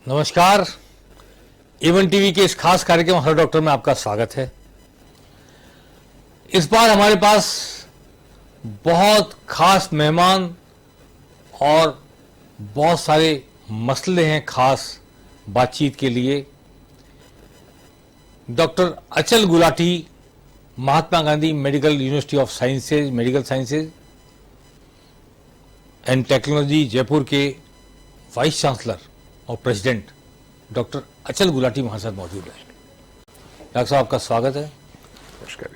नमस्कार। Avon TV के इस खास कार्यक्रम हर डॉक्टर में आपका स्वागत है। इस बार हमारे पास बहुत खास मेहमान और बहुत सारे मसले हैं खास बातचीत के लिए। Doctor Achal Gulati, Mahatma Gandhi medical university of sciences, medical sciences and technology, Jaipur के वाइस चांसलर और प्रेसिडेंट डॉक्टर अचल गुलाटी हमारे साथ मौजूद है। डॉक्टर साहब, आपका स्वागत है। नमस्कार।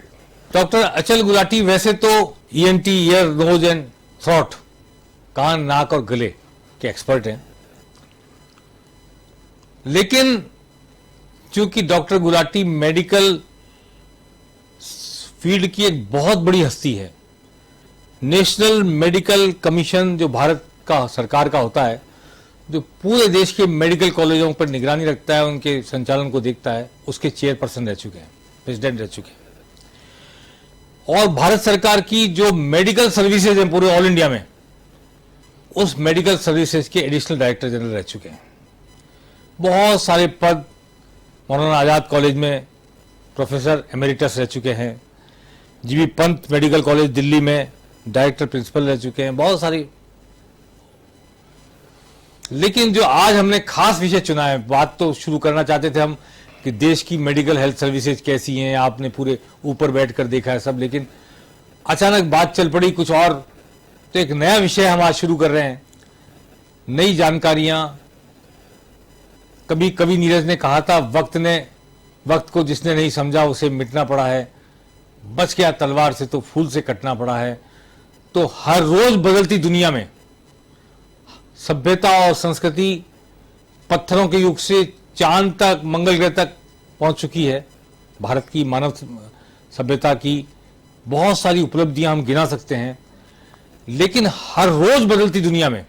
डॉक्टर अचल गुलाटी वैसे तो ENT, ear, nose and throat, कान, नाक और गले के एक्सपर्ट हैं, लेकिन चूंकि डॉक्टर गुलाटी मेडिकल फील्ड की एक बहुत बड़ी हस्ती है, नेशनल मेडिकल कमीशन जो भारत का सरकार का होता है, जो पूरे देश के मेडिकल कॉलेजों पर निगरानी रखता है, उनके संचालन को देखता है, उसके चेयरपर्सन रह चुके हैं, प्रेसिडेंट रह चुके हैं। और भारत सरकार की जो मेडिकल सर्विसेज हैं पूरे ऑल इंडिया में, उस मेडिकल सर्विसेज के एडिशनल डायरेक्टर जनरल रह चुके हैं। बहुत सारे पद मौलाना आजाद कॉलेज में प्रोफेसर एमेरिटस रह चुके हैं, GB Pant medical college Delhi में डायरेक्टर प्रिंसिपल रह चुके हैं, बहुत सारी। लेकिन जो आज हमने खास विषय चुना है, बात तो शुरू करना चाहते थे हम कि देश की मेडिकल हेल्थ सर्विसेज कैसी हैं, आपने पूरे ऊपर बैठकर देखा है सब, लेकिन अचानक बात चल पड़ी कुछ और, तो एक नया विषय हम आज शुरू कर रहे हैं। नई जानकारियां। कभी कभी नीरज ने कहा था, वक्त को जिसने नहीं समझा उसे मिटना पड़ा है, बच गया तलवार से तो फूल से कटना पड़ा है। तो हर रोज बदलती दुनिया में सभ्यता और संस्कृति पत्थरों के युग से चांद तक, मंगल ग्रह तक पहुंच चुकी है। भारत की मानव सभ्यता की बहुत सारी उपलब्धियां हम गिना सकते हैं, लेकिन हर रोज बदलती दुनिया में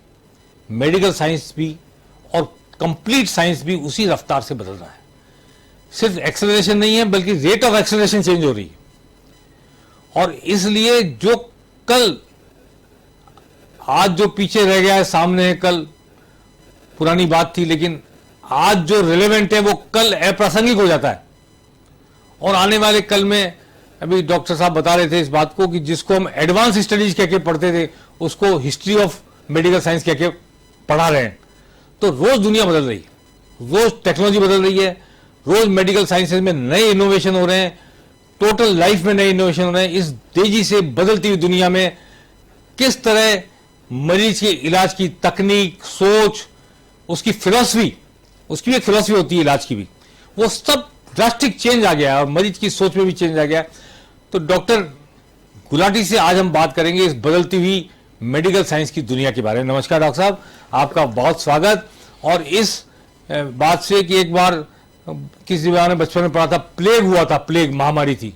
मेडिकल साइंस भी और कंप्लीट साइंस भी उसी रफ्तार से बदल रहा है। सिर्फ एक्सेलरेशन नहीं है, बल्कि रेट ऑफ एक्सेलरेशन चेंज हो रही है। और इसलिए जो कल, आज जो पीछे रह गया है सामने है, कल पुरानी बात थी, लेकिन आज जो रिलेवेंट है वो कल अप्रासंगिक हो जाता है। और आने वाले कल में, अभी डॉक्टर साहब बता रहे थे इस बात को, कि जिसको हम एडवांस स्टडीज कह के पढ़ते थे, उसको हिस्ट्री ऑफ मेडिकल साइंस कह के पढ़ा रहे हैं। तो रोज दुनिया बदल रही है, रोज टेक्नोलॉजी बदल रही है, रोज मेडिकल साइंसेज में नए इनोवेशन हो रहे हैं, टोटल लाइफ में नए इनोवेशन हो रहे हैं। इस तेजी से बदलती हुई दुनिया में किस तरह मरीज के इलाज की तकनीक, सोच, उसकी फिलॉसफी, उसकी भी एक फिलॉसफी होती है इलाज की भी, वो सब ड्रास्टिक चेंज आ गया है और मरीज की सोच में भी चेंज आ गया है। तो डॉक्टर गुलाटी से आज हम बात करेंगे इस बदलती हुई मेडिकल साइंस की दुनिया के बारे में। नमस्कार डॉक्टर साहब, आपका बहुत स्वागत। और इस बात से कि एक बार किसी ने बचपन में पढ़ा था, प्लेग हुआ था, प्लेग महामारी थी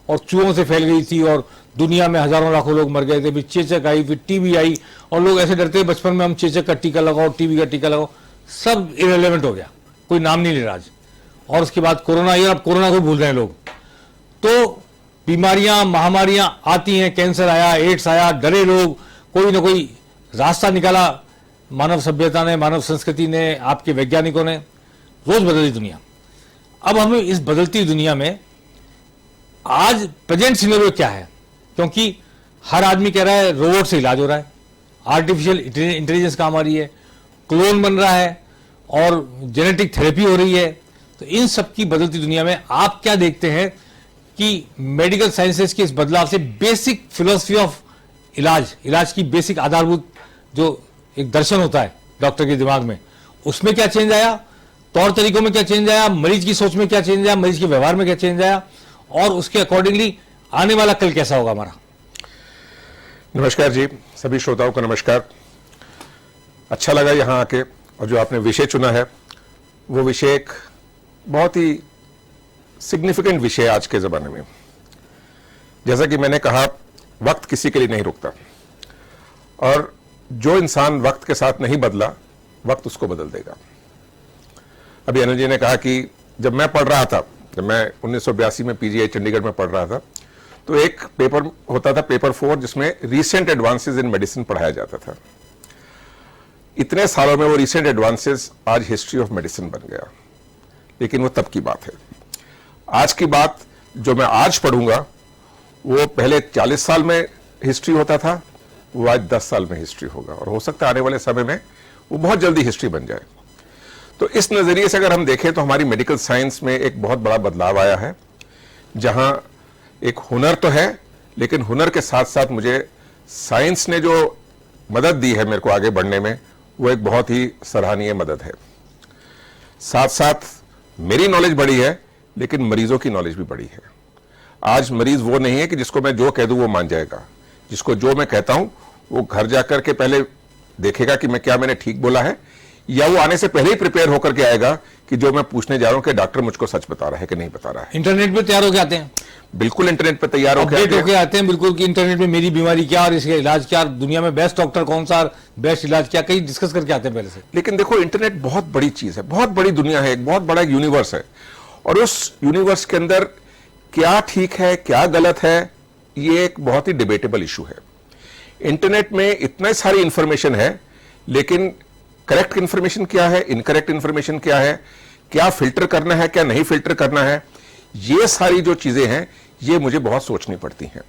और चूहों से फैल गई थी और दुनिया में हजारों लाखों लोग मर गए थे। फिर चेचक आई, फिर टीबी आई, और लोग ऐसे डरते बचपन में, हम चेचक का टीका लगाओ, टीबी का टीका लगाओ, सब इरेलेवेंट हो गया, कोई नाम नहीं ले रहा आज। और उसके बाद कोरोना आई, और अब कोरोना को भूल रहे हैं लोग। तो बीमारियां, महामारियां आती हैं, कैंसर आया, एड्स आया, डरे लोग, कोई ना कोई रास्ता निकाला मानव सभ्यता ने, मानव संस्कृति ने, आपके वैज्ञानिकों ने। रोज बदली दुनिया। अब हमें इस बदलती दुनिया में आज प्रेजेंट सिनेरियो क्या है, क्योंकि हर आदमी कह रहा है रोबोट से इलाज हो रहा है, आर्टिफिशियल इंटेलिजेंस काम आ रही है, क्लोन बन रहा है और जेनेटिक थेरेपी हो रही है। तो इन सब की बदलती दुनिया में आप क्या देखते हैं कि मेडिकल साइंसेज के इस बदलाव से बेसिक फिलॉसफी ऑफ इलाज की बेसिक आधारभूत जो एक दर्शन होता है डॉक्टर के दिमाग में, उसमें क्या चेंज आया, तौर तरीकों में क्या चेंज आया, मरीज की सोच में क्या चेंज आया, मरीज के व्यवहार में क्या चेंज आया, और उसके अकॉर्डिंगली आने वाला कल कैसा होगा हमारा। नमस्कार जी, सभी श्रोताओं को नमस्कार। अच्छा लगा यहाँ आके, और जो आपने विषय चुना है वो विषय एक बहुत ही सिग्निफिकेंट विषय है आज के ज़माने में। जैसा कि मैंने कहा, वक्त किसी के लिए नहीं रुकता, और जो इंसान वक्त के साथ नहीं बदला, वक्त उसको बदल देगा। अभी अनिल जी ने कहा कि जब मैं पढ़ रहा था, जब मैं 1982 में PGI चंडीगढ़ में पढ़ रहा था, तो एक पेपर होता था, पेपर 4, जिसमें रीसेंट एडवांसेस इन मेडिसिन पढ़ाया जाता था। इतने सालों में वो रिसेंट एडवांसेस आज हिस्ट्री ऑफ मेडिसिन बन गया, लेकिन वो तब की बात है। आज की बात जो मैं आज पढ़ूंगा वो पहले 40 साल में हिस्ट्री होता था, वो आज 10 साल में हिस्ट्री होगा, और हो सकता है आने वाले समय में वो बहुत जल्दी हिस्ट्री बन जाए। तो इस नजरिए से अगर हम देखें तो हमारी मेडिकल साइंस में एक बहुत बड़ा बदलाव आया है, जहां एक हुनर तो है, लेकिन हुनर के साथ साथ मुझे साइंस ने जो मदद दी है मेरे को आगे बढ़ने में, वो एक बहुत ही सराहनीय मदद है। साथ साथ मेरी नॉलेज बढ़ी है, लेकिन मरीजों की नॉलेज भी बढ़ी है। आज मरीज वो नहीं है कि जिसको मैं जो कह दूं वो मान जाएगा। जिसको जो मैं कहता हूं वो घर जाकर के पहले देखेगा कि मैंने ठीक बोला है, या वो आने से पहले ही प्रिपेयर होकर के आएगा कि जो मैं पूछने जा रहा हूं कि डॉक्टर मुझको सच बता रहा है कि नहीं बता रहा है। इंटरनेट पे तैयार होके आते हैं, बिल्कुल इंटरनेट पे तैयार होके आते हैं बिल्कुल, कि इंटरनेट में मेरी बीमारी क्या और इसका इलाज क्या, दुनिया में बेस्ट डॉक्टर कौन सा, बेस्ट इलाज क्या, कहीं डिस्कस करके आते हैं पहले से। लेकिन देखो, इंटरनेट बहुत बड़ी चीज है, बहुत बड़ी दुनिया है, एक बहुत बड़ा यूनिवर्स है, और उस यूनिवर्स के अंदर क्या ठीक है क्या गलत है, ये एक बहुत ही डिबेटेबल इशू है। इंटरनेट में इतनी सारी इंफॉर्मेशन है, लेकिन करेक्ट इंफॉर्मेशन क्या है, इनकरेक्ट इंफॉर्मेशन क्या है, क्या फिल्टर करना है क्या नहीं फिल्टर करना है, ये सारी जो चीजें हैं ये मुझे बहुत सोचनी पड़ती हैं।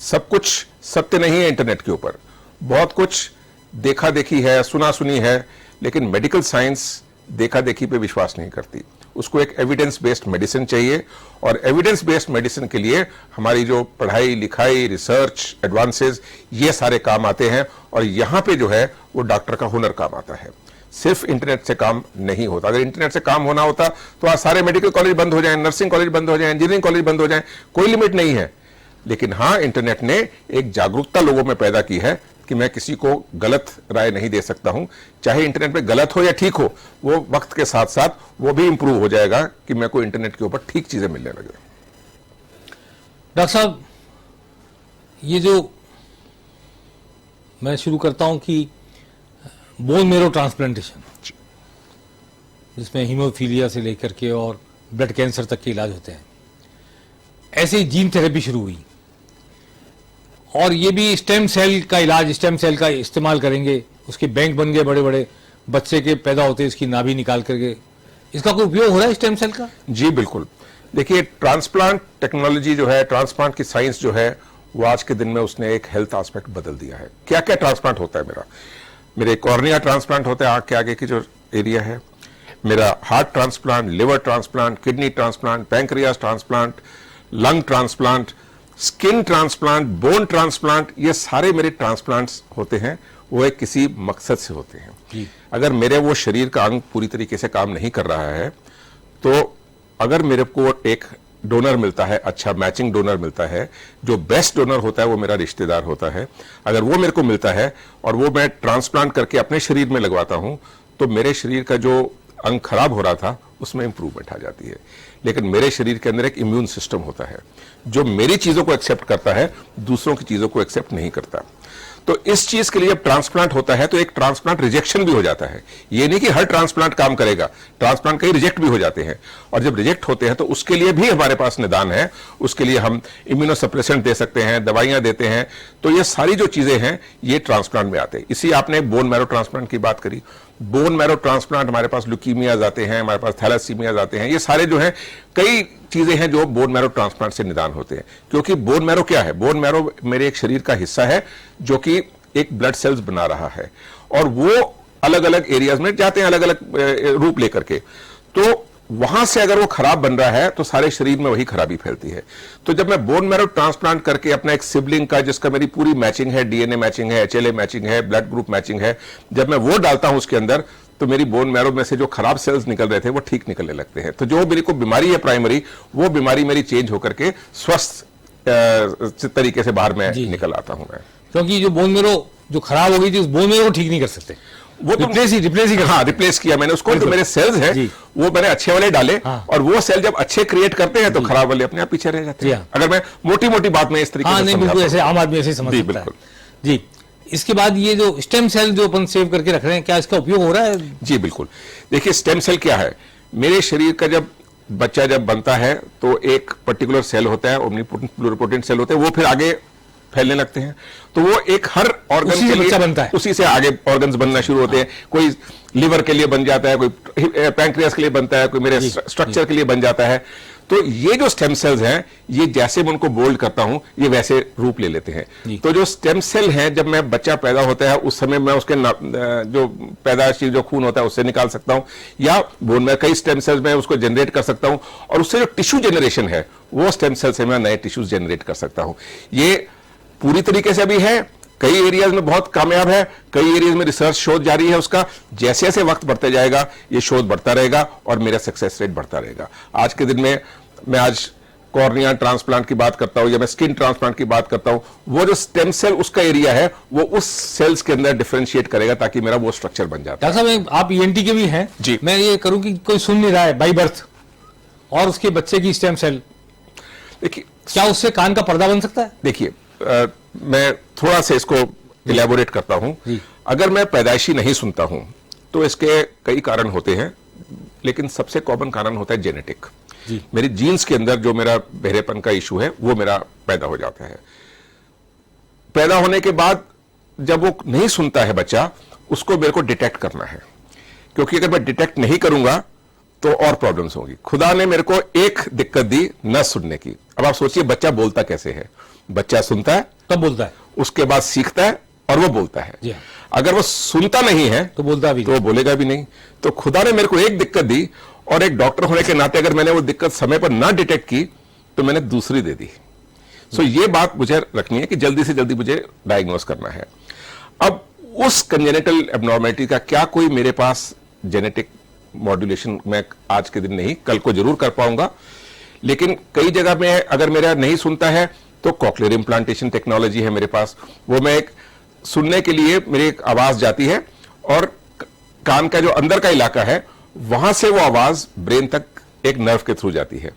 सब कुछ सत्य नहीं है इंटरनेट के ऊपर, बहुत कुछ देखा देखी है, सुना सुनी है, लेकिन मेडिकल साइंस देखा देखी पे विश्वास नहीं करती। उसको एक एविडेंस बेस्ड मेडिसिन चाहिए, और एविडेंस बेस्ड मेडिसिन के लिए हमारी जो पढ़ाई लिखाई, रिसर्च, एडवांसेस, ये सारे काम आते हैं, और यहां पे जो है वो डॉक्टर का हुनर काम आता है। सिर्फ इंटरनेट से काम नहीं होता। अगर इंटरनेट से काम होना होता तो आज सारे मेडिकल कॉलेज बंद हो जाएं, नर्सिंग कॉलेज बंद हो जाएं, इंजीनियरिंग कॉलेज बंद हो जाएं, कोई लिमिट नहीं है। लेकिन हां, इंटरनेट ने एक जागरूकता लोगों में पैदा की है कि मैं किसी को गलत राय नहीं दे सकता हूं, चाहे इंटरनेट पे गलत हो या ठीक हो, वो वक्त के साथ साथ वो भी इंप्रूव हो जाएगा कि मेरे को इंटरनेट के ऊपर ठीक चीजें मिलने लगे। डॉक्टर साहब, ये जो मैं शुरू करता हूं कि बोन मेरो ट्रांसप्लांटेशन, जिसमें हीमोफीलिया से लेकर के और ब्लड कैंसर तक के इलाज होते हैं, ऐसे ही जीन थेरेपी शुरू हुई, और ये भी स्टेम सेल का इलाज, स्टेम सेल का इस्तेमाल करेंगे, उसके बैंक बन गए बड़े बड़े, बच्चे के पैदा होते इसकी नाभि निकाल करके, इसका कोई उपयोग हो रहा है स्टेम सेल का? जी बिल्कुल। देखिए, ट्रांसप्लांट टेक्नोलॉजी जो है, ट्रांसप्लांट की साइंस जो है, वो आज के दिन में उसने एक हेल्थ एस्पेक्ट बदल दिया है। क्या क्या ट्रांसप्लांट होता है मेरे कॉर्निया ट्रांसप्लांट होता है, आंख के आगे की जो एरिया है, मेरा heart transplant, liver transplant, kidney transplant, pancreas transplant, lung transplant, skin transplant, bone transplant, ये सारे मेरे ट्रांसप्लांट्स होते हैं, वो एक किसी मकसद से होते हैं। अगर मेरे वो शरीर का अंग पूरी तरीके से काम नहीं कर रहा है, तो अगर मेरे को एक डोनर मिलता है, अच्छा मैचिंग डोनर मिलता है, जो बेस्ट डोनर होता है वो मेरा रिश्तेदार होता है, अगर वो मेरे को मिलता है और वो मैं ट्रांसप्लांट करके अपने शरीर में लगवाता हूं, तो मेरे शरीर का जो अंग खराब हो रहा था उसमें इंप्रूवमेंट आ जाती है। लेकिन मेरे शरीर के अंदर एक इम्यून सिस्टम होता है जो मेरी चीजों को एक्सेप्ट करता है, दूसरों की चीजों को एक्सेप्ट नहीं करता। तो इस चीज के लिए जब ट्रांसप्लांट होता है तो एक ट्रांसप्लांट रिजेक्शन भी हो जाता है। ये नहीं कि हर ट्रांसप्लांट काम करेगा, ट्रांसप्लांट कई रिजेक्ट भी हो जाते हैं, और जब रिजेक्ट होते हैं तो उसके लिए भी हमारे पास निदान है। उसके लिए हम इम्यूनोसप्रेसेंट दे सकते हैं, दवाइयां देते हैं। तो ये सारी जो चीजें हैं ये ट्रांसप्लांट में आते हैं। इसी आपने बोन मैरो ट्रांसप्लांट की बात करी, बोन मैरो ट्रांसप्लांट, हमारे पास ल्यूकीमियाज आते हैं, हमारे पास थैलेसीमियाज आते हैं, ये सारे जो हैं कई चीजें हैं जो बोन मैरो ट्रांसप्लांट से निदान होते हैं। क्योंकि बोन मैरो क्या है? बोन मैरो मेरे एक शरीर का हिस्सा है जो कि एक ब्लड सेल्स बना रहा है, और वो अलग अलग एरियाज में जाते हैं, अलग अलग रूप लेकर के। तो वहां से अगर वो खराब बन रहा है तो सारे शरीर में वही खराबी फैलती है। तो जब मैं बोन मैरो ट्रांसप्लांट करके अपना एक सिबलिंग का, जिसका मेरी पूरी मैचिंग है, डीएनए मैचिंग है, एचएलए मैचिंग है, ब्लड ग्रुप मैचिंग है, जब मैं वो डालता हूं उसके अंदर, तो मेरी बोन मैरो में से जो खराब सेल्स निकल रहे थे वो ठीक निकलने लगते हैं। तो जो मेरी को बीमारी है प्राइमरी, वो बीमारी मेरी चेंज होकर के स्वस्थ तरीके से बाहर में निकल आता हूं मैं। क्योंकि जो बोन मैरो जो खराब हो गई थी, उस बोन मैरो को ठीक नहीं कर सकते, वो तो रिप्लेस किया मैंने उसको। तो मेरे सेल्स हैं वो मैंने अच्छे वाले डाले, और वो सेल जब अच्छे क्रिएट करते हैं तो खराब वाले अपने आप पीछे रह जाते हैं। अगर मैं मोटी मोटी बात में इस तरीके से बिल्कुल ऐसे आम आदमी ऐसे समझ सकता है। जी, इसके बाद ये जो स्टेम सेल जो अपन सेव करके रख रहे हैं, क्या इसका उपयोग हो रहा है? जी बिल्कुल। देखिए, स्टेम सेल क्या है? मेरे शरीर का जब बच्चा जब बनता है तो एक पर्टिकुलर सेल होता है, ओमनीपोटेंट प्लुरिपोटेंट सेल होते हैं, वो फिर आगे फैलने लगते हैं, तो वो एक हर ऑर्गन उसी के से लिए बच्चा बनता है। उसी से आगे ऑर्गन्स बनना शुरू होते हैं। कोई लिवर के लिए बन जाता है, कोई पैंक्रियास के लिए बनता है, कोई मेरे स्ट्रक्चर के लिए बन जाता है। तो ये जो स्टेम सेल्स हैं, ये जैसे मैं उनको बोल्ड करता हूं, ये वैसे रूप ले लेते हैं। तो जो स्टेम सेल हैं, जब मैं बच्चा पैदा होता है उस समय मैं उसके जो पैदाइशी जो खून होता है उससे निकाल सकता हूं, या बोन में कई स्टेम सेल्स में उसको जनरेट कर सकता हूं, और उससे जो टिश्यू जनरेशन है वो स्टेम सेल से मैं नए टिश्यूज जनरेट कर सकता हूं। ये पूरी तरीके से अभी है, कई एरियाज में बहुत कामयाब है, कई एरियाज में रिसर्च शोध जारी है उसका। जैसे जैसे वक्त बढ़ते जाएगा ये शोध बढ़ता रहेगा और मेरा सक्सेस रेट बढ़ता रहेगा। आज के दिन में मैं आज कॉर्निया ट्रांसप्लांट की बात करता हूं या मैं स्किन ट्रांसप्लांट की बात करता हूं, वो जो स्टेम सेल उसका एरिया है वो उस सेल्स के अंदर डिफरेंशिएट करेगा ताकि मेरा वो स्ट्रक्चर बन जाता है। डॉक्टर साहब, आप ईएनटी के भी हैं जी। मैं ये करूं कि कोई सुन नहीं रहा है बाई बर्थ और उसके बच्चे की स्टेम सेल, देखिए क्या उससे कान का पर्दा बन सकता है? देखिए मैं थोड़ा सा इसको इलेबोरेट करता हूं। जी। अगर मैं पैदाइशी नहीं सुनता हूं तो इसके कई कारण होते हैं, लेकिन सबसे कॉमन कारण होता है जेनेटिक। मेरी जीन्स के अंदर जो मेरा बहरेपन का इशू है वो मेरा पैदा हो जाता है। पैदा होने के बाद जब वो नहीं सुनता है बच्चा, उसको मेरे को डिटेक्ट करना है, क्योंकि अगर मैं डिटेक्ट नहीं करूंगा तो और प्रॉब्लम्स होंगी। खुदा ने मेरे को एक दिक्कत दी, न सुनने की। अब आप सोचिए बच्चा बोलता कैसे है। बच्चा सुनता है, तब बोलता है, उसके बाद सीखता है और वो बोलता है। जी हाँ। अगर वो सुनता नहीं है तो बोलता भी तो वो बोलेगा भी नहीं। तो खुदा ने मेरे को एक दिक्कत दी, और एक डॉक्टर होने के नाते अगर मैंने वो दिक्कत समय पर ना डिटेक्ट की तो मैंने दूसरी दे दी। सो ये बात मुझे रखनी है कि जल्दी से जल्दी मुझे डायग्नोस करना है। अब उस कंजेनिटल एब्नॉर्मलिटी का क्या कोई मेरे पास जेनेटिक मॉड्यूलेशन मैं आज के दिन नहीं, कल को जरूर कर पाऊंगा, लेकिन कई जगह में अगर मेरा नहीं सुनता है तो कॉक्लियर इम्प्लांटेशन टेक्नोलॉजी है मेरे पास। वो मैं एक सुनने के लिए मेरी एक आवाज जाती है और कान का जो अंदर का इलाका है वहां से वो आवाज ब्रेन तक एक नर्व के थ्रू जाती है।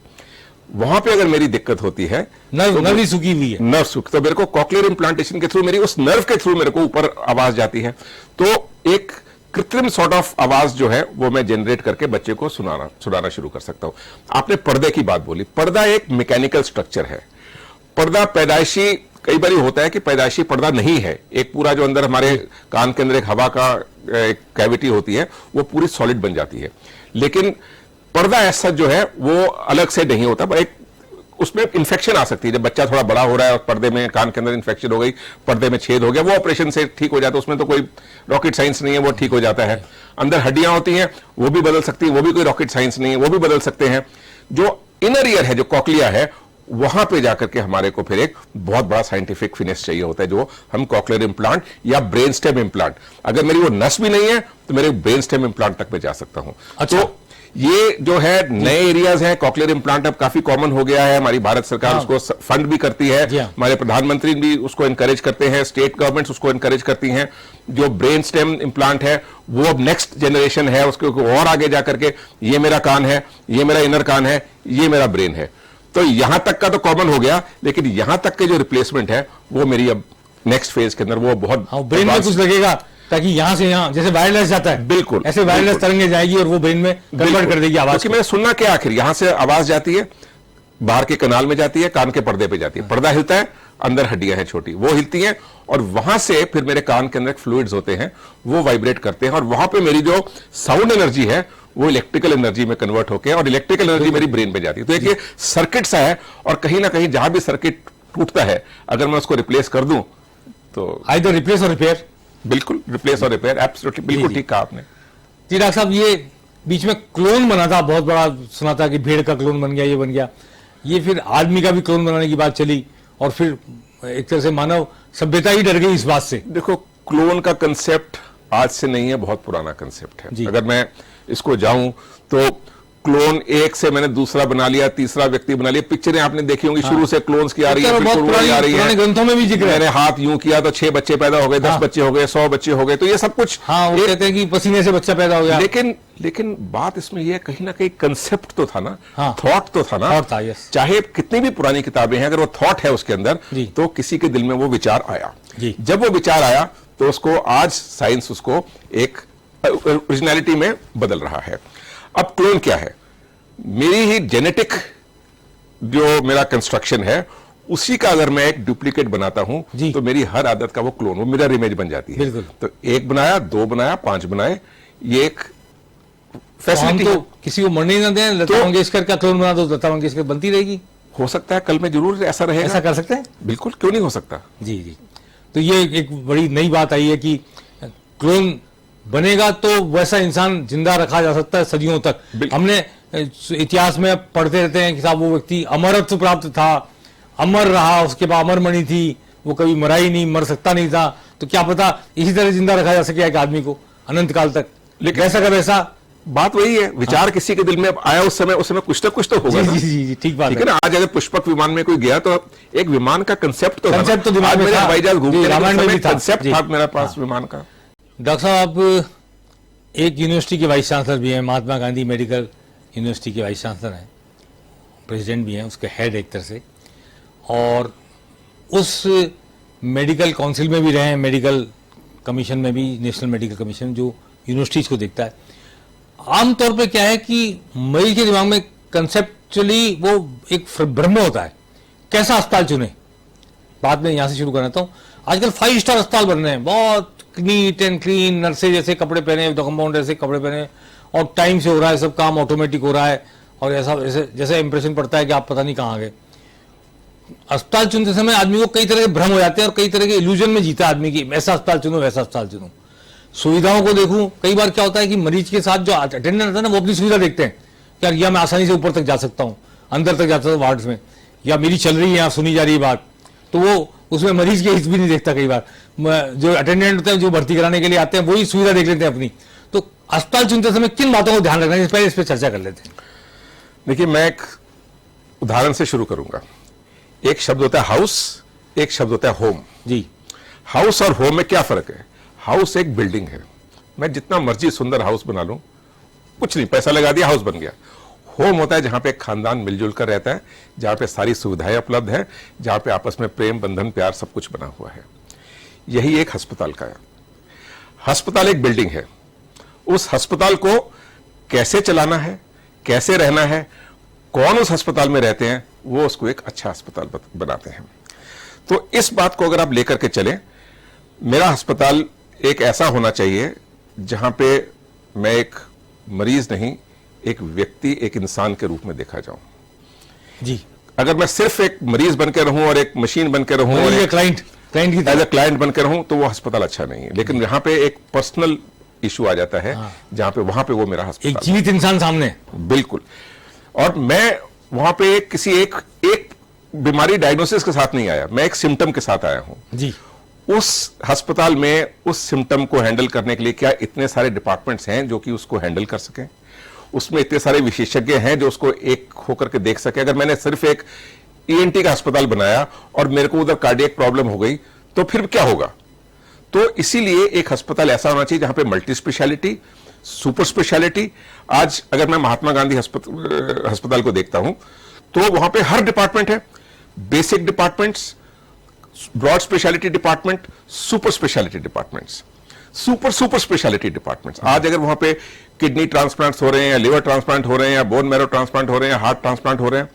वहां पे अगर मेरी दिक्कत होती है, नर्व ही सूखी हुई है, नर्व सूख, तो मेरे को कॉक्लियर इम्प्लांटेशन के थ्रू, मेरी उस नर्व के थ्रू मेरे को ऊपर आवाज जाती है। तो एक कृत्रिम सॉर्ट ऑफ आवाज जो है वो मैं जनरेट करके बच्चे को सुनाना शुरू कर सकता हूं। आपने पर्दे की बात बोली। पर्दा एक मैकेनिकल स्ट्रक्चर है। पर्दा पैदाइशी कई बार होता है कि पैदाइशी पर्दा नहीं है। एक पूरा जो अंदर हमारे कान के अंदर एक हवा का एक कैविटी होती है वो पूरी सॉलिड बन जाती है, लेकिन पर्दा ऐसा जो है वो अलग से नहीं होता। पर एक उसमें इंफेक्शन आ सकती है। जब बच्चा थोड़ा बड़ा हो रहा है और पर्दे में, कान के अंदर इंफेक्शन हो गई, पर्दे में छेद हो गया, वो ऑपरेशन से ठीक हो जाता है। उसमें तो कोई रॉकेट साइंस नहीं है, वो ठीक हो जाता है। अंदर हड्डियां होती हैं वो भी बदल सकती है, वो भी कोई रॉकेट साइंस नहीं है, वो भी बदल सकते हैं। जो इनर ईयर है, जो कॉक्लिया है, वहां पे जाकर के हमारे को फिर एक बहुत बड़ा साइंटिफिक फिनिश चाहिए होता है, जो हम कॉक्लियर इम्प्लांट या ब्रेन स्टेम इम्प्लांट। अगर मेरी वो नस भी नहीं है तो मेरे ब्रेन स्टेम इम्प्लांट तक मैं जा सकता हूं। अच्छा। तो ये जो है नए एरियाज हैं। कॉक्लियर इम्प्लांट अब काफी कॉमन हो गया है। हमारी भारत सरकार उसको फंड भी करती है, हमारे प्रधानमंत्री भी उसको एनकरेज करते हैं, स्टेट गवर्नमेंट्स उसको एनकरेज करती हैं। जो ब्रेन स्टेम इम्प्लांट है वो अब नेक्स्ट जनरेशन है, उसके और आगे जाकर के ये मेरा कान है, ये मेरा इनर कान है, ये मेरा ब्रेन है। तो यहां तक का तो कॉमन हो गया, लेकिन यहां तक के जो रिप्लेसमेंट है वो मेरी अब नेक्स्ट फेज के अंदर वो बहुत ब्रेन में कुछ लगेगा ताकि यहां से यहां जैसे वायरलेस जाता है, बिल्कुल ऐसे वायरलेस तरंगे जाएगी और वो ब्रेन में कन्वर्ट कर देगी आवाज। क्योंकि मैंने सुनना क्या, आखिर यहां से आवाज जाती है, बाहर के कनाल में जाती है, कान के पर्दे पे जाती है, पर्दा हिलता है, अंदर हड्डियां हैं छोटी, वो हिलती हैं, और वहां से फिर मेरे कान के अंदर फ्लूइड्स होते हैं, वो वाइब्रेट करते हैं, और वहां पे मेरी जो साउंड एनर्जी है वो इलेक्ट्रिकल एनर्जी में कन्वर्ट होकर, और इलेक्ट्रिकल एनर्जी मेरी ब्रेन पे जाती है। तो एक ये सर्किट सा है, और कहीं ना कहीं जहां भी सर्किट टूटता है अगर मैं उसको रिप्लेस कर दूं तो आइदर रिप्लेस और रिपेयर। बिल्कुल रिप्लेस और रिपेयर, एब्सोल्युटली, बिल्कुल ठीक कहा आपने। जी डॉक्टर साहब, ये बीच में क्लोन बना था, बहुत बड़ा सुना था कि भेड़ का क्लोन बन गया, ये बन गया, ये फिर आदमी का भी क्लोन बनाने की बात चली, और फिर एक तरह से मानव सभ्यता ही डर गई इस बात से। देखो, क्लोन का कंसेप्ट आज से नहीं है, बहुत पुराना कंसेप्ट है। अगर मैं इसको जाऊं तो क्लोन एक से मैंने दूसरा बना लिया, तीसरा व्यक्ति बना लिया। पिक्चरें आपने देखी होंगी, शुरू से क्लोन्स की आ रही है, पुराने ग्रंथों में भी जिक्र है। मैंने हाथ यूं किया तो 6 बच्चे पैदा हो गए, 10 बच्चे हो गए, 100 बच्चे हो गए, तो ये सब कुछ वो कहते हैं कि पसीने से बच्चा पैदा हो गया। लेकिन बात इसमें यह कहीं ना कहीं कंसेप्ट तो था ना, थॉट तो था ना, चाहे कितनी भी पुरानी किताबें हैं, अगर वो थॉट है उसके अंदर तो किसी के दिल में वो विचार आया। जब वो विचार आया तो उसको आज साइंस उसको एक ओरिजिनलिटी में बदल रहा है। अब क्लोन क्या है? मेरी ही जेनेटिक जो मेरा कंस्ट्रक्शन है उसी का अगर मैं एक डुप्लीकेट बनाता हूं जी। तो मेरी हर आदत का वो क्लोन, वो मिरर इमेज बन जाती है। बिल्कुल। तो एक बनाया, दो बनाया, 5 बनाए, ये एक तो हम फैसिलिटी तो किसी को मरने ही ना दें, लता तो- मंगेशकर का क्लोन बना दो, लता मंगेशकर बनती रहेगी। हो सकता है कल में जरूर ऐसा रहेगा। ऐसा कर सकते हैं। बिल्कुल, क्यों नहीं हो सकता। जी जी। तो ये एक बड़ी नई बात आई है कि क्लोन बनेगा तो वैसा इंसान जिंदा रखा जा सकता है सदियों तक। बिल्कुल। हमने इतिहास में पढ़ते रहते हैं कि साहब वो व्यक्ति अमरत्व प्राप्त था, अमर रहा, उसके बाद अमर मणि थी, वो कभी मरा ही नहीं, मर सकता नहीं था। तो क्या पता इसी तरह जिंदा रखा जा सके एक आदमी को अनंत काल तक। लेकिन- वैसा का वैसा। बात वही है, विचार किसी के दिल में आया उस समय कुछ तो होगा जी ना। जी जी जी, ठीक बात ठीक है ना। आज अगर पुष्पक विमान में कोई गया तो एक विमान का कंसेप्ट तो था ना। कंसेप्ट तो दिमाग आज में मेरे था। हवाई जहाज जी, घूमते रामायण में भी था। कंसेप्ट जी। था मेरे पास विमान का। डॉक्टर साहब, आप एक यूनिवर्सिटी के वाइस चांसलर भी हैं, महात्मा गांधी मेडिकल यूनिवर्सिटी के वाइस चांसलर हैं, प्रेसिडेंट भी हैं, उसके हेड एक तरह से, और उस मेडिकल काउंसिल में भी रहे हैं, मेडिकल कमीशन में भी, नेशनल मेडिकल कमीशन जो यूनिवर्सिटीज को देखता है। आमतौर पे क्या है कि मरीज के दिमाग में कंसेप्चुअली वो एक भ्रम होता है, कैसा अस्पताल चुने। बाद में यहां से शुरू करना चाहता हूं। आजकल 5 स्टार अस्पताल बन रहे हैं, बहुत नीट एंड क्लीन, नर्से जैसे कपड़े पहने, कंपाउंडर जैसे कपड़े पहने, और टाइम से हो रहा है, सब काम ऑटोमेटिक हो रहा है, और ऐसा जैसे इंप्रेशन पड़ता है कि आप पता नहीं कहां गए। अस्पताल चुनते समय आदमी को कई तरह के भ्रम हो जाते हैं और कई तरह के इल्यूजन में जीता है आदमी की, ऐसा अस्पताल चुनो, वैसा अस्पताल चुनो। सुविधाओं को देखूं, कई बार क्या होता है कि मरीज के साथ जो अटेंडेंट होता है ना, वो अपनी सुविधा देखते हैं कि यार, या मैं आसानी से ऊपर तक जा सकता हूं, अंदर तक जा सकता हूं वार्ड्स में, या मेरी चल रही है, यहाँ सुनी जा रही है बात, तो वो उसमें मरीज के हित भी नहीं देखता। कई बार जो अटेंडेंट होते हैं, जो भर्ती कराने के लिए आते हैं, वही सुविधा देख लेते हैं अपनी। तो अस्पताल चुनते समय किन बातों को ध्यान रखना है, पहले इस पर चर्चा कर लेते हैं। देखिए, मैं एक उदाहरण से शुरू करूंगा। एक शब्द होता है हाउस, एक शब्द होता है होम। जी। हाउस और होम में क्या फर्क है? हाउस एक बिल्डिंग है, मैं जितना मर्जी सुंदर हाउस बना लूं, कुछ नहीं, पैसा लगा दिया, हाउस बन गया। होम होता है जहां पे एक खानदान मिलजुल कर रहता है, जहां पे सारी सुविधाएं उपलब्ध है, जहां पे आपस में प्रेम, बंधन, प्यार सब कुछ बना हुआ है। यही एक अस्पताल का है। अस्पताल एक बिल्डिंग है, उस अस्पताल को कैसे चलाना है, कैसे रहना है, कौन उस अस्पताल में रहते हैं, वो उसको एक अच्छा अस्पताल बनाते हैं। तो इस बात को अगर आप लेकर के चलें, मेरा अस्पताल एक ऐसा होना चाहिए जहां पे मैं एक मरीज नहीं, एक व्यक्ति, एक इंसान के रूप में देखा जाऊं। जी। अगर मैं सिर्फ एक मरीज बनकर रहूं और एक मशीन बनकर रहूं और एक क्लाइंट की एज ए क्लाइंट बनकर रहूं, तो वो अस्पताल अच्छा नहीं है। लेकिन यहां पे एक पर्सनल इशू आ जाता है, जहां पे वहां पे वो मेरा एक अस्पताल, जीवित इंसान सामने। बिल्कुल। और मैं वहां पे किसी एक बीमारी डायग्नोसिस के साथ नहीं आया, मैं एक सिम्टम के साथ आया हूं। जी। उस अस्पताल में उस सिम्टम को हैंडल करने के लिए क्या इतने सारे डिपार्टमेंट्स हैं जो कि उसको हैंडल कर सकें? उसमें इतने सारे विशेषज्ञ हैं जो उसको एक होकर के देख सके? अगर मैंने सिर्फ एक ईएनटी का अस्पताल बनाया और मेरे को उधर कार्डियक प्रॉब्लम हो गई, तो फिर क्या होगा? तो इसीलिए एक अस्पताल ऐसा होना चाहिए जहां पे मल्टी स्पेशलिटी, सुपर स्पेशलिटी। आज अगर मैं महात्मा गांधी अस्पताल को देखता हूं, तो वहां पे हर डिपार्टमेंट है, basic departments, broad speciality department, super speciality departments, super speciality departments. आज अगर वहां पे किडनी ट्रांसप्लांट्स हो रहे हैं, या लिवर ट्रांसप्लांट हो रहे हैं, या बोन मैरो ट्रांसप्लांट हो रहे हैं, हार्ट ट्रांसप्लांट हो रहे हैं,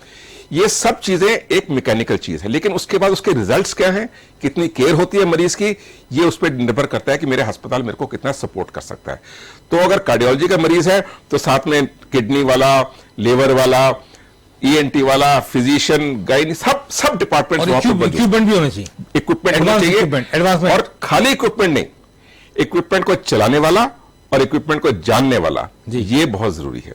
ये सब चीजें एक मैकेनिकल चीज है। लेकिन उसके बाद उसके रिजल्ट्स क्या हैं, कितनी केयर होती है मरीज की, ये उस पर निर्भर करता है कि मेरे अस्पताल मेरे को कितना सपोर्ट कर सकता है। तो अगर कार्डियोलॉजी का मरीज है, तो साथ में किडनी वाला, लिवर वाला, ईएनटी वाला, फिजिशियन, गाइनी, सब डिपार्टमेंट इक्विपमेंट भी होना चाहिए, इक्विपमेंट होना चाहिए। एडवांसमेंट। और खाली इक्विपमेंट नहीं, इक्विपमेंट को चलाने वाला और इक्विपमेंट को जानने वाला, ये बहुत जरूरी है।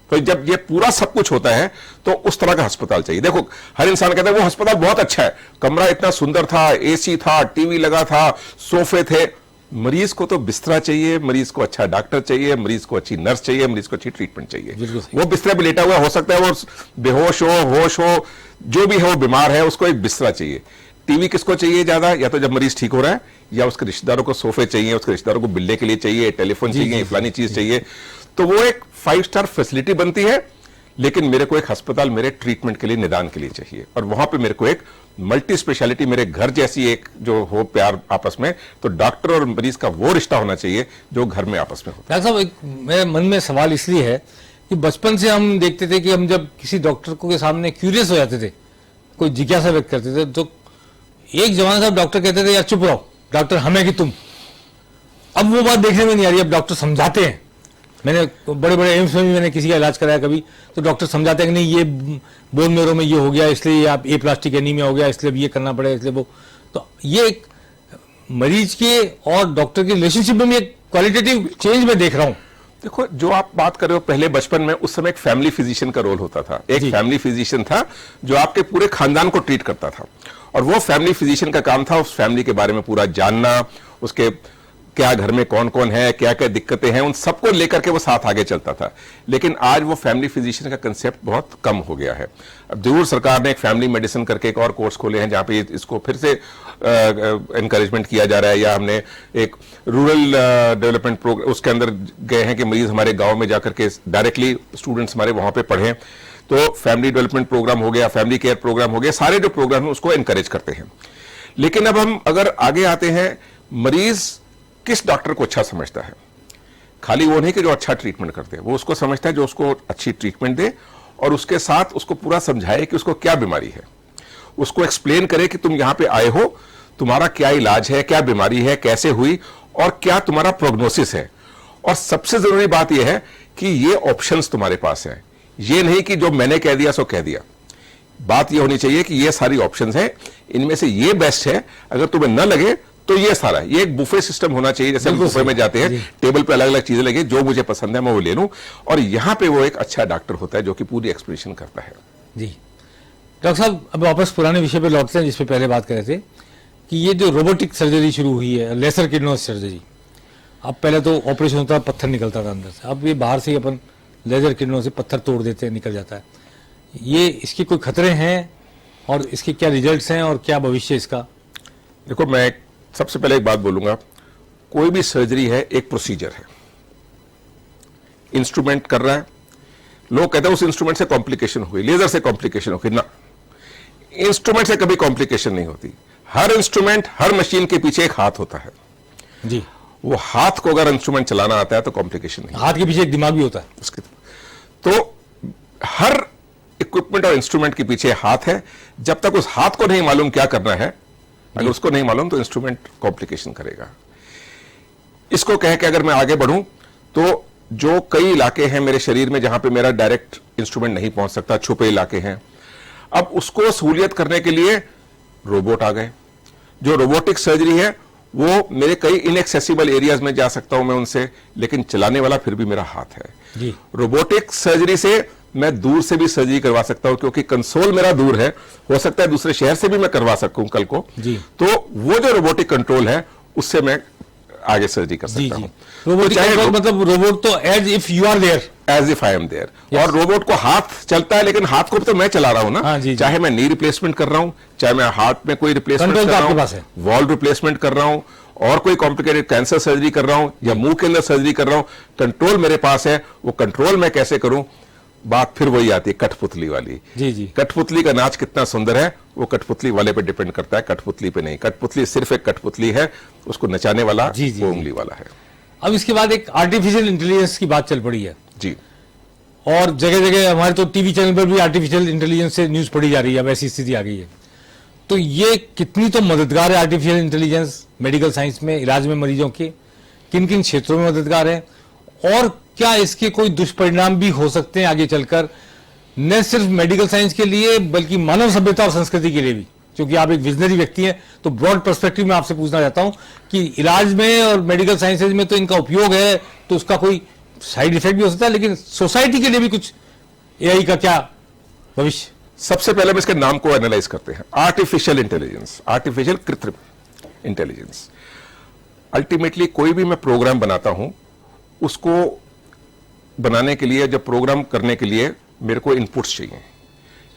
तो जब ये पूरा सब कुछ होता है, तो उस तरह का अस्पताल चाहिए। देखो, हर इंसान कहता है वो अस्पताल बहुत अच्छा है, कमरा इतना सुंदर था, एसी था, टीवी लगा था, सोफे थे। मरीज को तो बिस्तरा चाहिए, मरीज को अच्छा डॉक्टर चाहिए, मरीज को अच्छी नर्स चाहिए, मरीज को अच्छी ट्रीटमेंट चाहिए। वो बिस्तरे पे लेटा हुआ हो सकता है, वो बेहोश हो, होश हो, जो भी है, वो बीमार है, उसको एक बिस्तरा चाहिए। टीवी किसको चाहिए ज्यादा? या तो जब मरीज ठीक हो रहा है, या उसके रिश्तेदारों को सोफे चाहिए, उसके रिश्तेदारों को मिलने के लिए चाहिए, टेलीफोन चाहिए, फलानी चीज चाहिए। तो वो एक 5 स्टार फैसिलिटी बनती है। लेकिन मेरे को एक अस्पताल मेरे ट्रीटमेंट के लिए, निदान के लिए चाहिए, और वहां पे मेरे को एक मल्टी स्पेशलिटी, मेरे घर जैसी एक जो हो प्यार आपस में, तो डॉक्टर और मरीज का वो रिश्ता होना चाहिए जो घर में आपस में होता है। डॉक्टर साहब, एक मेरे मन में सवाल इसलिए है कि बचपन से हम देखते थे कि हम जब किसी डॉक्टर को के सामने क्यूरियस हो जाते थे, कोई जिज्ञासा व्यक्त करते थे, तो एक जमाना था डॉक्टर कहते थे यार चुप रहो, डॉक्टर हम है कि तुम। अब वो बात देखने में नहीं आ रही, अब डॉक्टर समझाते हैं। मैंने बड़े बड़े एम्स में भी मैंने किसी का इलाज कराया कभी, तो डॉक्टर समझाते हैं कि नहीं ये बोन मेरो में ये हो गया, इसलिए आप ए प्लास्टिक एनीमिया हो गया, इसलिए ये करना पड़ेगा, इसलिए वो। तो ये एक मरीज के और डॉक्टर के रिलेशनशिप में एक क्वालिटेटिव चेंज मैं देख रहा हूं। देखो, जो आप बात कर रहे हो पहले बचपन में, उस समय एक फैमिली फिजिशियन का रोल होता था। एक फैमिली फिजिशियन था जो आपके पूरे खानदान को ट्रीट करता था, और वो फैमिली फिजिशियन का काम था उस फैमिली के बारे में पूरा जानना, उसके क्या घर में कौन कौन है, क्या क्या दिक्कतें हैं, उन सबको लेकर के वो साथ आगे चलता था। लेकिन आज वो फैमिली फिजिशियन का कंसेप्ट बहुत कम हो गया है। अब जरूर सरकार ने एक फैमिली मेडिसिन करके एक और कोर्स खोले हैं जहां पे इसको फिर से एनकरेजमेंट किया जा रहा है, या हमने एक रूरल डेवलपमेंट प्रोग्राम उसके अंदर गए हैं कि मरीज हमारे गांव में जाकर के डायरेक्टली स्टूडेंट्स हमारे वहां पे पढ़ें। तो फैमिली डेवलपमेंट प्रोग्राम हो गया, फैमिली केयर प्रोग्राम हो गया, सारे जो प्रोग्राम है उसको एनकरेज करते हैं। लेकिन अब हम अगर आगे आते हैं, मरीज किस डॉक्टर को अच्छा समझता है? खाली वो नहीं कि जो अच्छा ट्रीटमेंट करते हैं, वो उसको समझता है जो उसको अच्छी ट्रीटमेंट दे और उसके साथ उसको पूरा समझाए कि उसको क्या बीमारी है, उसको एक्सप्लेन करे कि तुम यहां पे आए हो, तुम्हारा क्या इलाज है, क्या बीमारी है, कैसे हुई और क्या तुम्हारा प्रोग्नोसिस है। और सबसे जरूरी बात यह है कि ये ऑप्शंस तुम्हारे पास हैं, ये नहीं कि जो मैंने कह दिया सो कह दिया। बात ये होनी चाहिए कि ये सारी ऑप्शंस हैं, इनमें से ये बेस्ट है, अगर तुम्हें न लगे तो ये सारा, ये एक बुफे सिस्टम होना चाहिए। जैसे हम बुफे में जाते हैं, टेबल पे अलग अलग चीजें लगी, जो मुझे पसंद है मैं वो ले लूं, और यहां पे वो एक अच्छा डॉक्टर होता है जो कि पूरी एक्सप्लेनेशन करता है। जी डॉक्टर साहब, अब वापस पुराने विषय पे लौटते हैं जिस पे पहले बात कर रहे थे कि ये जो रोबोटिक सर्जरी शुरू हुई है, लेसर किडनी सर्जरी। अब पहले तो ऑपरेशन होता, पत्थर निकलता था अंदर से, अब ये बाहर से ही अपन लेजर किडनी से पत्थर तोड़ देते हैं, निकल जाता है। ये इसके कोई खतरे हैं और इसके क्या रिजल्ट्स हैं और क्या भविष्य इसका? देखो, मैं सबसे पहले एक बात बोलूंगा, कोई भी सर्जरी है एक प्रोसीजर है। इंस्ट्रूमेंट कर रहा है, लोग कहते हैं उस इंस्ट्रूमेंट से कॉम्प्लिकेशन हुई, लेजर से कॉम्प्लिकेशन हुई। ना, इंस्ट्रूमेंट से कभी कॉम्प्लिकेशन नहीं होती। हर इंस्ट्रूमेंट, हर मशीन के पीछे एक हाथ होता है जी। वो हाथ को अगर इंस्ट्रूमेंट चलाना आता है तो कॉम्प्लिकेशन नहीं। हाथ के पीछे एक दिमाग भी होता है उसके, तो हर इक्विपमेंट और इंस्ट्रूमेंट के पीछे हाथ है। जब तक उस हाथ को नहीं मालूम क्या करना है, अगर उसको नहीं मालूम तो इंस्ट्रूमेंट कॉम्प्लिकेशन करेगा। इसको कह के अगर मैं आगे बढ़ूं तो जो कई इलाके हैं मेरे शरीर में जहां पे मेरा डायरेक्ट इंस्ट्रूमेंट नहीं पहुंच सकता, छुपे इलाके हैं, अब उसको सहूलियत करने के लिए रोबोट आ गए। जो रोबोटिक सर्जरी है वो मेरे कई इनएक्सेसिबल एरियाज में जा सकता हूं मैं उनसे, लेकिन चलाने वाला फिर भी मेरा हाथ है जी। रोबोटिक सर्जरी से मैं दूर से भी सर्जरी करवा सकता हूं, क्योंकि कंसोल मेरा दूर है, हो सकता है दूसरे शहर से भी मैं करवा सकूं कल को जी। तो वो जो रोबोटिक कंट्रोल है उससे मैं आगे सर्जरी कर सकता हूं। रोबोटिक कंट्रोल मतलब रोबोट तो as if you are there, as if I am there. और रोबोट को हाथ चलता है, लेकिन हाथ को तो मैं चला रहा हूं ना। हाँ, जी, चाहे मैं नी रिप्लेसमेंट कर रहा हूं, चाहे मैं हार्ट में कोई रिप्लेसमेंट कर रहा हूं, वॉल रिप्लेसमेंट कर रहा हूं, और कोई कॉम्प्लिकेटेड कैंसर सर्जरी कर रहा हूं या मुंह के अंदर सर्जरी कर रहा हूं, कंट्रोल मेरे पास है। वो कंट्रोल मैं कैसे करूं, बात फिर वही आती है कठपुतली वाली। जी जी। कठपुतली का नाच कितना सुंदर है वो कठपुतली वाले पे डिपेंड करता है, कठपुतली पे नहीं। कठपुतली सिर्फ एक कठपुतली है, उसको नचाने वाला वो उंगली वाला है। अब इसके बाद एक आर्टिफिशियल इंटेलिजेंस की बात चल पड़ी है जी, और जगह जगह हमारे तो टीवी चैनल पर भी आर्टिफिशियल इंटेलिजेंस से न्यूज पढ़ी जा रही है। अब ऐसी स्थिति आ गई है, तो ये कितनी तो मददगार है आर्टिफिशियल इंटेलिजेंस मेडिकल साइंस में, इलाज में मरीजों के किन किन क्षेत्रों में मददगार है, और क्या इसके कोई दुष्परिणाम भी हो सकते हैं आगे चलकर, न सिर्फ मेडिकल साइंस के लिए बल्कि मानव सभ्यता और संस्कृति के लिए भी? क्योंकि आप एक विजनरी व्यक्ति हैं, तो ब्रॉड पर्सपेक्टिव में आपसे पूछना चाहता हूं कि इलाज में और मेडिकल साइंसेज में तो इनका उपयोग है, तो उसका कोई साइड इफेक्ट भी हो सकता है, लेकिन सोसाइटी के लिए भी कुछ एआई का क्या भविष्य? सबसे पहले हम इसके नाम को एनालाइज करते हैं। आर्टिफिशियल इंटेलिजेंस, आर्टिफिशियल कृत्रिम इंटेलिजेंस। अल्टीमेटली कोई भी मैं प्रोग्राम बनाता हूं, उसको बनाने के लिए, जब प्रोग्राम करने के लिए मेरे को इनपुट्स चाहिए।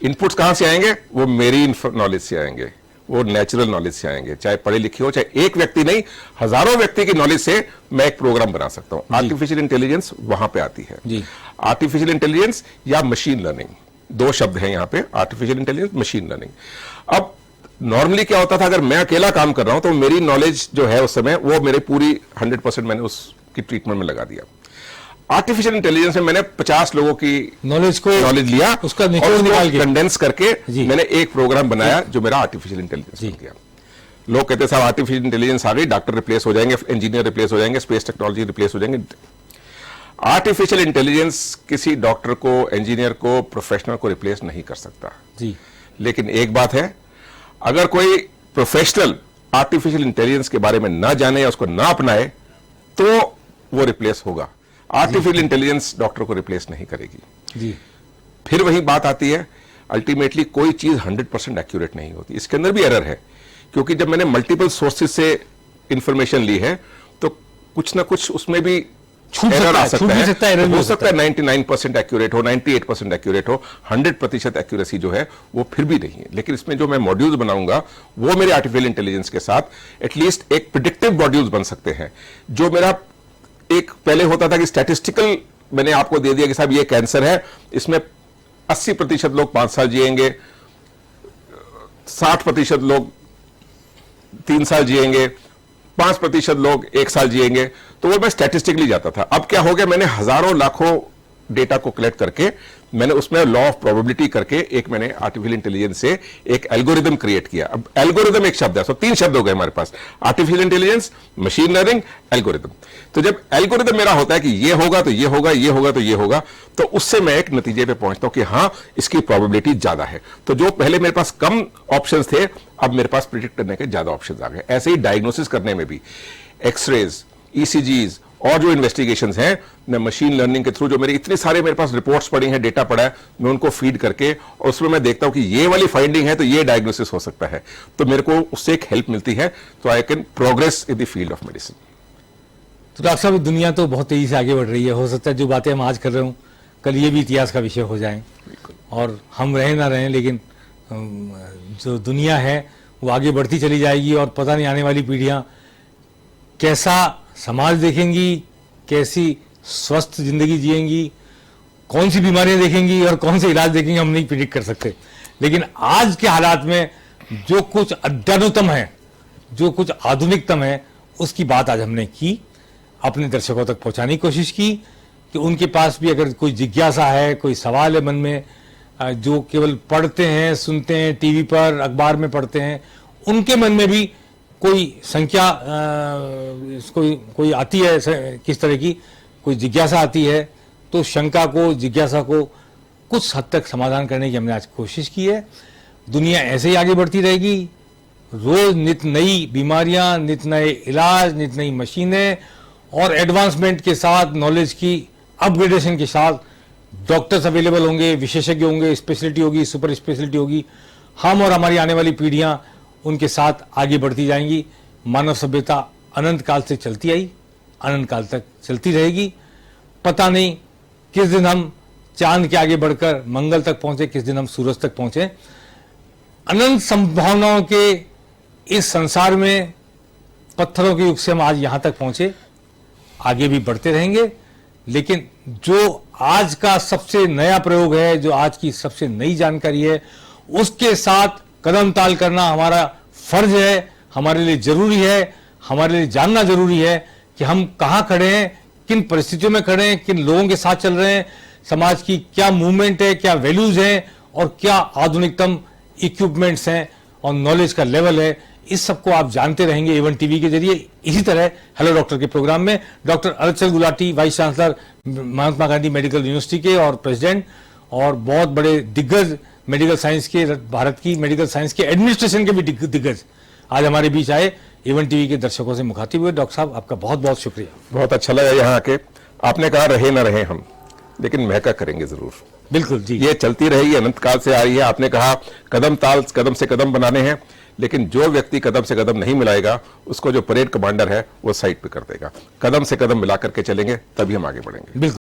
इनपुट्स कहां से आएंगे? वो मेरी नॉलेज से आएंगे, वो नेचुरल नॉलेज से आएंगे। चाहे पढ़े लिखे हो, चाहे एक व्यक्ति नहीं, हजारों व्यक्ति की नॉलेज से मैं एक प्रोग्राम बना सकता हूं। आर्टिफिशियल इंटेलिजेंस वहां पे आती है। आर्टिफिशियल इंटेलिजेंस या मशीन लर्निंग, दो शब्द हैं यहां पे, आर्टिफिशियल इंटेलिजेंस, मशीन लर्निंग। अब नॉर्मली क्या होता था, अगर मैं अकेला काम कर रहा हूं तो मेरी नॉलेज जो है उस समय वो मेरे पूरी 100% मैंने उसकी ट्रीटमेंट में लगा दिया। आर्टिफिशियल इंटेलिजेंस में मैंने 50 लोगों की नॉलेज लिया, उसका निचोड़ निकाल के कंडेंस करके जी। मैंने एक प्रोग्राम बनाया जो मेरा आर्टिफिशियल इंटेलिजेंस बन गया। लोग कहते हैं साहब आर्टिफिशियल इंटेलिजेंस आ गई, डॉक्टर रिप्लेस हो जाएंगे, इंजीनियर रिप्लेस हो जाएंगे, स्पेस टेक्नोलॉजी रिप्लेस हो जाएंगे। आर्टिफिशियल इंटेलिजेंस किसी डॉक्टर को, इंजीनियर को, प्रोफेशनल को रिप्लेस नहीं कर सकता जी। लेकिन एक बात है, अगर कोई प्रोफेशनल आर्टिफिशियल इंटेलिजेंस के बारे में ना जाने या उसको ना अपनाए तो वो रिप्लेस होगा। आर्टिफिशियल इंटेलिजेंस डॉक्टर को रिप्लेस नहीं करेगी जी। फिर वही बात आती है, अल्टीमेटली कोई चीज 100% एक्यूरेट नहीं होती, इसके अंदर भी एरर है, क्योंकि जब मैंने मल्टीपल सोर्सेज से इंफॉर्मेशन ली है तो कुछ ना कुछ उसमें भी एरर आ सकता है। हो सकता है 99% एक्यूरेट हो, 98% एक्यूरेट हो, 100% एक्यूरेसी जो है वो फिर भी नहीं है। लेकिन इसमें जो मैं मॉड्यूल्स बनाऊंगा वो मेरे आर्टिफिशियल इंटेलिजेंस के साथ एटलीस्ट एक प्रिडिक्टिव मॉड्यूल्स बन सकते हैं। जो मेरा एक पहले होता था कि स्टैटिस्टिकल मैंने आपको दे दिया कि साहब ये कैंसर है, इसमें 80% लोग 5 साल जिएंगे, 60% लोग 3 साल जिएंगे, 5% लोग 1 साल जिएंगे, तो वो मैं स्टैटिस्टिकली जाता था। अब क्या हो गया, मैंने हजारों लाखों डेटा को कलेक्ट करके मैंने उसमें लॉ ऑफ प्रोबेबिलिटी करके एक मैंने आर्टिफिशियल इंटेलिजेंस से एक एल्गोरिदम क्रिएट किया। अब एल्गोरिदम एक शब्द है, सो 3 शब्द हो गए हमारे पास, artificial intelligence, machine learning, algorithm. तो जब एल्गोरिदम मेरा होता है कि ये होगा तो ये होगा, ये होगा तो ये होगा, तो उससे मैं एक नतीजे पे पहुंचता हूं कि हां इसकी प्रोबेबिलिटी ज्यादा है। तो जो पहले मेरे पास कम ऑप्शंस थे, अब मेरे पास प्रिडिक्ट करने के ज्यादा ऑप्शंस आ गए। ऐसे ही डायग्नोसिस करने में भी एक्सरेज, ईसीजीज और जो इन्वेस्टिगेशंस हैं, मैं मशीन लर्निंग के थ्रू, जो मेरी इतनी सारे मेरे पास रिपोर्ट्स पड़ी हैं, डेटा पड़ा है, मैं उनको फीड करके और उसमें मैं देखता हूं कि ये वाली फाइंडिंग है तो ये डायग्नोसिस हो सकता है, तो मेरे को उससे एक हेल्प मिलती है, तो I can progress in the field of medicine. तो डॉक्टर साहब, दुनिया तो बहुत तेजी से आगे बढ़ रही है, हो सकता है जो बातें हम आज कर रहे हूँ कल ये भी इतिहास का विषय हो जाए, और हम रहे ना रहें, लेकिन जो दुनिया है वो आगे बढ़ती चली जाएगी, और पता नहीं आने वाली पीढ़ियां कैसा समाज देखेंगी, कैसी स्वस्थ जिंदगी जिएंगी, कौन सी बीमारियां देखेंगी और कौन से इलाज देखेंगे, हम नहीं प्रिडिक्ट कर सकते। लेकिन आज के हालात में जो कुछ अद्यतनतम है, जो कुछ आधुनिकतम है, उसकी बात आज हमने की, अपने दर्शकों तक पहुंचाने की कोशिश की कि उनके पास भी अगर कोई जिज्ञासा है, कोई सवाल है मन में, जो केवल पढ़ते हैं, सुनते हैं, टीवी पर, अखबार में पढ़ते हैं, उनके मन में भी कोई संख्या कोई आती है, किस तरह की कोई जिज्ञासा आती है, तो शंका को, जिज्ञासा को कुछ हद तक समाधान करने की हमने आज कोशिश की है। दुनिया ऐसे ही आगे बढ़ती रहेगी, रोज नित नई बीमारियां, नित नए इलाज, नित नई मशीनें और एडवांसमेंट के साथ, नॉलेज की अपग्रेडेशन के साथ डॉक्टर्स अवेलेबल होंगे, विशेषज्ञ होंगे, स्पेशलिटी होगी, सुपर स्पेशलिटी होगी। हम और हमारी आने वाली पीढ़ियां उनके साथ आगे बढ़ती जाएंगी। मानव सभ्यता अनंत काल से चलती आई, अनंत काल तक चलती रहेगी। पता नहीं किस दिन हम चांद के आगे बढ़कर मंगल तक पहुंचे, किस दिन हम सूरज तक पहुंचे। अनंत संभावनाओं के इस संसार में पत्थरों के युग से हम आज यहां तक पहुंचे, आगे भी बढ़ते रहेंगे। लेकिन जो आज का सबसे नया प्रयोग है, जो आज की सबसे नई जानकारी है, उसके साथ कदम ताल करना हमारा फर्ज है, हमारे लिए जरूरी है। हमारे लिए जानना जरूरी है कि हम कहां खड़े हैं, किन परिस्थितियों में खड़े हैं, किन लोगों के साथ चल रहे हैं, समाज की क्या मूवमेंट है, क्या वैल्यूज हैं और क्या आधुनिकतम इक्विपमेंट्स हैं और नॉलेज का लेवल है। इस सबको आप जानते रहेंगे A1 टीवी के जरिए। इसी तरह हेलो डॉक्टर के प्रोग्राम में डॉक्टर अरचल गुलाटी, वाइस चांसलर महात्मा गांधी मेडिकल यूनिवर्सिटी के और प्रेसिडेंट, और बहुत बड़े दिग्गज मेडिकल साइंस के, भारत की मेडिकल साइंस के एडमिनिस्ट्रेशन के भी दिग्गज आज हमारे बीच आए। A1 टीवी के दर्शकों से मुखातिब हुए। डॉक्टर साहब, आपका बहुत बहुत शुक्रिया। बहुत अच्छा लगा यहाँ आके। आपने कहा रहे ना रहे हम, लेकिन महका करेंगे जरूर। बिल्कुल जी, ये चलती रहेगी, अनंत काल से आ रही है। आपने कहा कदम से कदम बनाने हैं, लेकिन जो व्यक्ति कदम से कदम नहीं मिलाएगा, उसको जो परेड कमांडर है वो साइड पे कर देगा। कदम से कदम मिला करके चलेंगे, तभी हम आगे बढ़ेंगे। बिल्कुल।